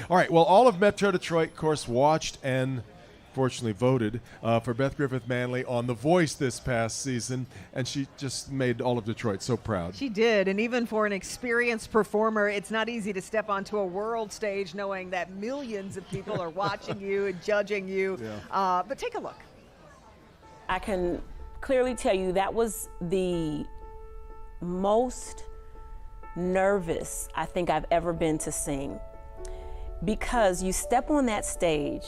All right, well, all of Metro Detroit, of course, watched and fortunately voted for Beth Griffith Manley on The Voice this past season, and she just made all of Detroit so proud. She did, and even for an experienced performer, it's not easy to step onto a world stage knowing that millions of people are watching you and judging you. Yeah. But take a look. I can clearly tell you that was the most nervous I think I've ever been to sing, because you step on that stage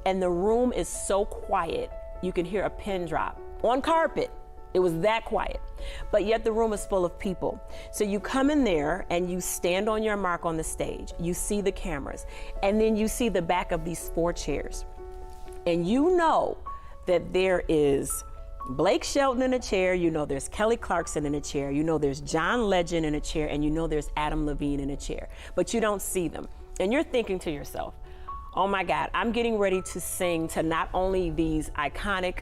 and the room is so quiet, you can hear a pin drop on carpet. It was that quiet, but yet the room is full of people. So you come in there and you stand on your mark on the stage, you see the cameras, and then you see the back of these 4 chairs. And you know that there is Blake Shelton in a chair, you know there's Kelly Clarkson in a chair, you know there's John Legend in a chair, and you know there's Adam Levine in a chair, but you don't see them. And you're thinking to yourself, oh my God, I'm getting ready to sing to not only these iconic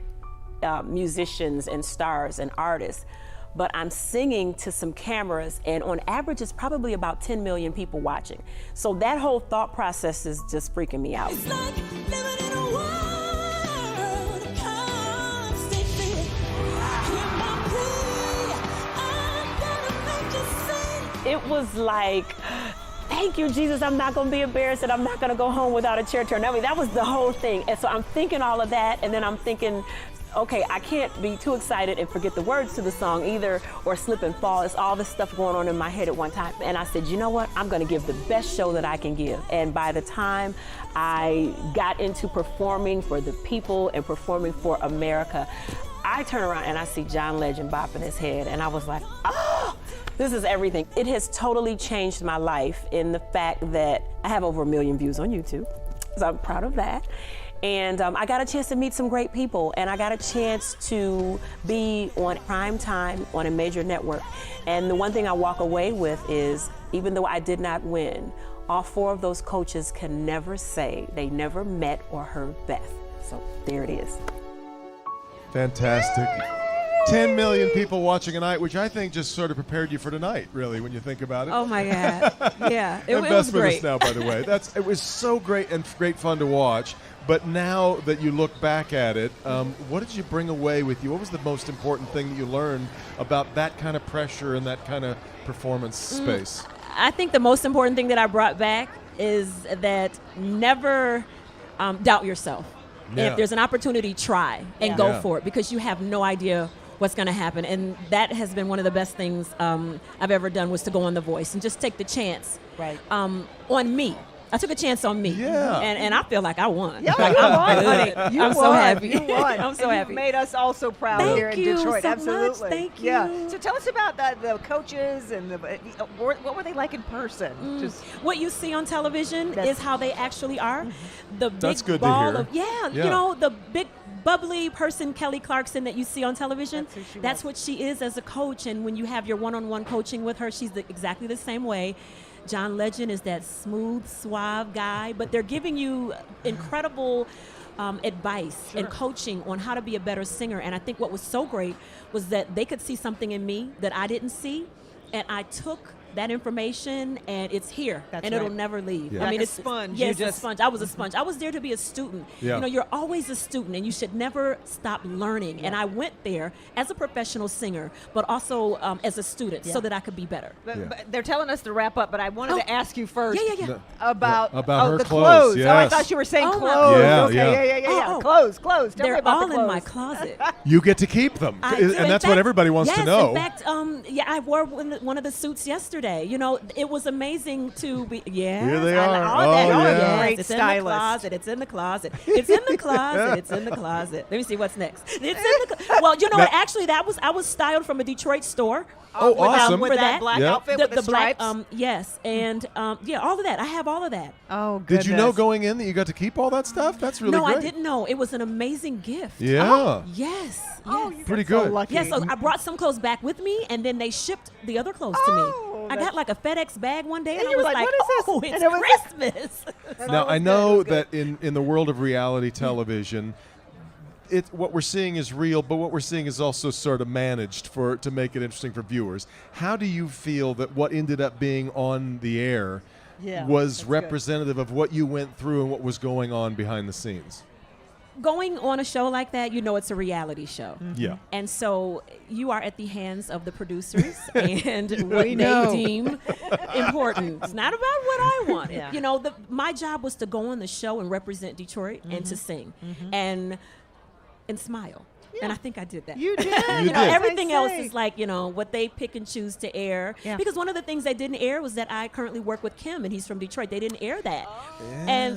musicians and stars and artists, but I'm singing to some cameras, and on average it's probably about 10 million people watching. So that whole thought process is just freaking me out. It's like living in a world of constant fear. Hear my plea, I'm gonna make you sing. It was like, thank you, Jesus, I'm not gonna be embarrassed and I'm not gonna go home without a chair turn. I mean, that was the whole thing. And so I'm thinking all of that, and then I'm thinking, okay, I can't be too excited and forget the words to the song either, or slip and fall. It's all this stuff going on in my head at one time. And I said, you know what? I'm gonna give the best show that I can give. And by the time I got into performing for the people and performing for America, I turn around and I see John Legend bopping his head, and I was like, oh, this is everything. It has totally changed my life in the fact that I have over 1 million views on YouTube, so I'm proud of that. And I got a chance to meet some great people, and I got a chance to be on prime time on a major network. And the one thing I walk away with is, even though I did not win, all 4 of those coaches can never say they never met or heard Beth. So there it is. Fantastic. 10 million people watching tonight, which I think just sort of prepared you for tonight, really, when you think about it. Oh my God! Yeah, it and was Beth's with great. us now, by the way. It was so great and great fun to watch. But now that you look back at it, what did you bring away with you? What was the most important thing that you learned about that kind of pressure and that kind of performance space? I think the most important thing that I brought back is that never doubt yourself. Yeah. If there's an opportunity, try and go Yeah. for it, because you have no idea what's going to happen. And that has been one of the best things I've ever done, was to go on The Voice and just take the chance on me. I took a chance on me. Yeah. And I feel like I won. Yeah, Like, you I'm won, good. honey. You I'm so won. happy. You won. I'm so And happy. You made us all so proud Thank here in you Detroit. so much. Absolutely. Thank you. Yeah. So tell us about the coaches and what were they like in person? Just What you see on television That's- is how they actually are. The big That's good to ball hear. of Yeah. you know, the big bubbly person, Kelly Clarkson, that you see on television. That's who she That's was. what she is as a coach. And when you have your one-on-one coaching with her, she's exactly the same way. John Legend is that smooth, suave guy, but they're giving you incredible advice and coaching on how to be a better singer. And I think what was so great was that they could see something in me that I didn't see, and I took that information, and it's here, That's and it'll right. never leave. Yeah. I Like mean, a it's sponge. Yes, You a just- sponge. I was a sponge. I was there to be a student. Yeah. You know, you're always a student, and you should never stop learning. And I went there as a professional singer, but also as a student, so that I could be better. but they're telling us to wrap up, but I wanted to ask you first. Yeah. About her the clothes, clothes. Oh, I yes. thought you were saying Oh, my clothes. Yeah, Okay, yeah. yeah. Oh. Clothes. Tell me They're about all the in my clothes. closet. You get to keep them, I do. and In that's what fact, everybody wants yes, to know. In fact, I wore one of the suits yesterday. You know, it was amazing to be. Yes, Here they I are. like all Oh, that. yeah. Yes, Great it's stylist. in the closet. It's in the closet. It's in the closet. It's in the closet. Let me see what's next. It's in the. Well, you know what? Actually, I was styled from a Detroit store. Oh, awesome. With For that that. black Yeah. outfit with the black. stripes. Yes, and yeah, all of that. I have all of that. Oh, goodness. Did you know going in that you got to keep all that stuff? That's really No, great. I didn't know. It was an amazing gift. Yeah. Yes. Oh, yes. you Pretty got so good. lucky. Yeah, so I brought some clothes back with me, and then they shipped the other clothes Oh, to me. I that's- got like a FedEx bag one day, and And I you were was like, like, "What is this?" "Oh, And it's it was- Christmas." Now, I It know was good. that in the world of reality television, what we're seeing is real, but what we're seeing is also sort of managed to make it interesting for viewers. How do you feel that what ended up being on the air Yeah, was that's good. representative of what you went through and what was going on behind the scenes? Going on a show like that, you know it's a reality show. Yeah. And so you are at the hands of the producers and what they know. deem important. It's not about what I want. Yeah. You know, my job was to go on the show and represent Detroit and to sing and smile. And I think I did that. You did. You know, did. everything else say. is like, you know, what they pick and choose to air. Yeah. Because one of the things they didn't air was that I currently work with Kim, and he's from Detroit. They didn't air that.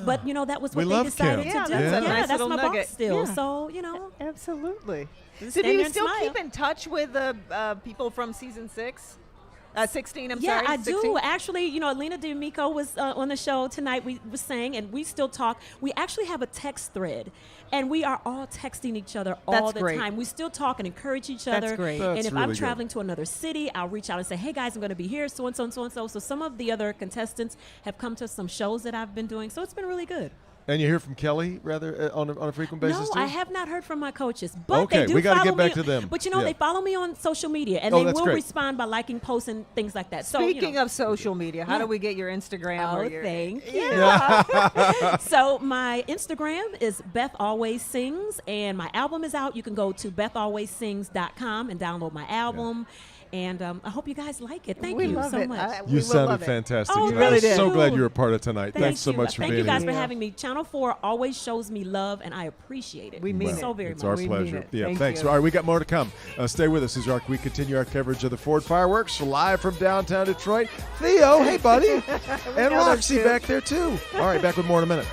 But, you know, that was We what they love decided Kim. to Yeah, do. that's a nice that's little my nugget. boss still. Yeah. So, you know. Absolutely. Just So do stand there you and still smile. keep in touch with people from season 16? I'm Yeah, sorry. I 16? do. Actually, you know, Alina D'Amico was on the show tonight. We were saying, and we still talk. We actually have a text thread, and we are all texting each other all That's the great. time. We still talk and encourage each That's other. great. And That's if really I'm good. traveling to another city, I'll reach out and say, hey, guys, I'm going to be here, so and so and so and so. So some of the other contestants have come to some shows that I've been doing, so it's been really good. And you hear from Kelly rather on a frequent basis No, too? I have not heard from my coaches, but Okay, they do we gotta follow get back me. to them. But you know, Yeah. they follow me on social media, and Oh, they that's will great. respond by liking posts and things like that. So, you Speaking know. of social media, how do we get your Instagram? Oh, or your, thank you. Yeah. So my Instagram is Beth Always Sings, and my album is out. You can go to bethalwayssings.com and download my album. And I hope you guys like it. Thank We you love so it. much. We You will sounded love it. fantastic. Oh, I'm you really so did. glad you were a part of tonight. Thank Thanks so you. much for Thank being you guys here. for having me. Channel 4 always shows me love, and I appreciate it. We mean so it. very It's much. our We mean pleasure. it. Yeah, Thank thanks. you. All right, we got more to come. Stay with us as we continue our coverage of the Ford Fireworks live from downtown Detroit. Theo, hey buddy, and know those Roxy two. back there too. All right, back with more in a minute.